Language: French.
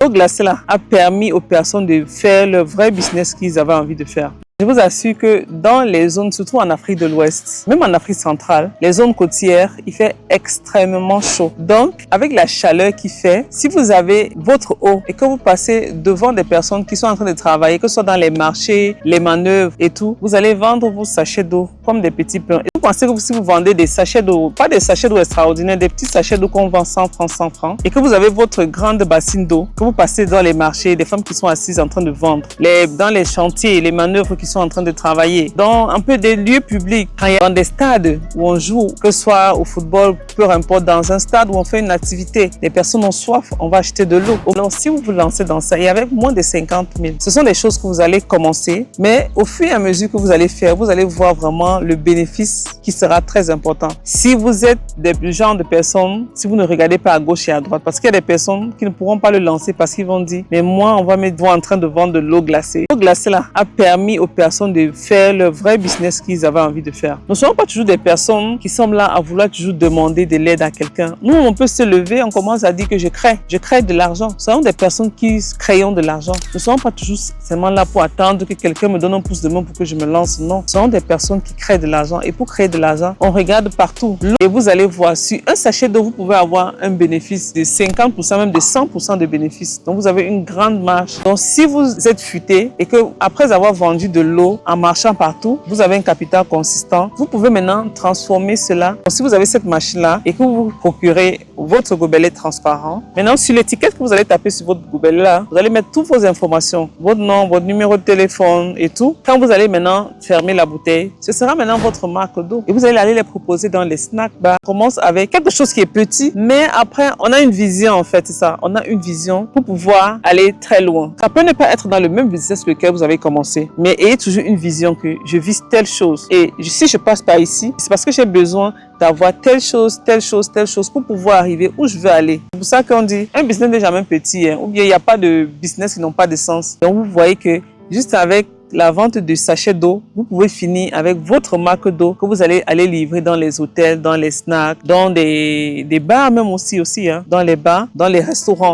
L'eau glacée là a permis aux personnes de faire le vrai business qu'ils avaient envie de faire. Je vous assure que dans les zones, surtout en Afrique de l'Ouest, même en Afrique centrale, les zones côtières, il fait extrêmement chaud. Donc, avec la chaleur qu'il fait, si vous avez votre eau et que vous passez devant des personnes qui sont en train de travailler, que ce soit dans les marchés, les manœuvres et tout, vous allez vendre vos sachets d'eau comme des petits pains. Et vous pensez que si vous vendez des sachets d'eau, pas des sachets d'eau extraordinaires, des petits sachets d'eau qu'on vend 100 francs, 100 francs, et que vous avez votre grande bassine d'eau, que vous passez dans les marchés, des femmes qui sont assises en train de vendre, dans les chantiers, les manœuvres qui sont en train de travailler, dans un peu des lieux publics, dans des stades où on joue, que ce soit au football, peu importe, dans un stade où on fait une activité, les personnes ont soif, on va acheter de l'eau. Alors si vous vous lancez dans ça, et avec moins de 50 000, ce sont des choses que vous allez commencer, mais au fur et à mesure que vous allez faire, vous allez voir vraiment le bénéfice qui sera très important. Si vous êtes du genre de personnes, si vous ne regardez pas à gauche et à droite, parce qu'il y a des personnes qui ne pourront pas le lancer parce qu'ils vont dire, mais moi, on va me voir en train de vendre de l'eau glacée. L'eau glacée là a permis aux personnes de faire le vrai business qu'ils avaient envie de faire. Nous ne sommes pas toujours des personnes qui sont là à vouloir toujours demander de l'aide à quelqu'un. Nous, on peut se lever, on commence à dire que je crée de l'argent. Nous sommes des personnes qui créons de l'argent. Nous ne sommes pas toujours seulement là pour attendre que quelqu'un me donne un pouce de main pour que je me lance. Non, nous sommes des personnes qui créent de l'argent. Et pour créer de l'argent, on regarde partout. Et vous allez voir, sur un sachet d'eau, vous pouvez avoir un bénéfice de 50%, même de 100% de bénéfice. Donc, vous avez une grande marge. Donc, si vous êtes futé et que après avoir vendu de l'eau en marchant partout, vous avez un capital consistant, vous pouvez maintenant transformer cela. Donc, si vous avez cette machine-là et que vous procurez votre gobelet transparent, maintenant sur l'étiquette que vous allez taper sur votre gobelet-là, vous allez mettre toutes vos informations, votre nom, votre numéro de téléphone et tout. Quand vous allez maintenant fermer la bouteille, ce sera maintenant votre marque d'eau et vous allez aller les proposer dans les snack bars. On commence avec quelque chose qui est petit, mais après on a une vision en fait, c'est ça. On a une vision pour pouvoir aller très loin. Ça peut ne pas être dans le même business que lequel vous avez commencé, mais ayez toujours une vision que je vise telle chose et si je passe par ici, c'est parce que j'ai besoin d'avoir telle chose, telle chose, telle chose pour pouvoir arriver où je veux aller. C'est pour ça qu'on dit un business n'est jamais petit, hein, ou bien il n'y a pas de business qui n'ont pas de sens. Donc vous voyez que juste avec la vente de sachets d'eau, vous pouvez finir avec votre marque d'eau que vous allez aller livrer dans les hôtels, dans les snacks, dans des bars même aussi, hein, dans les bars, dans les restaurants.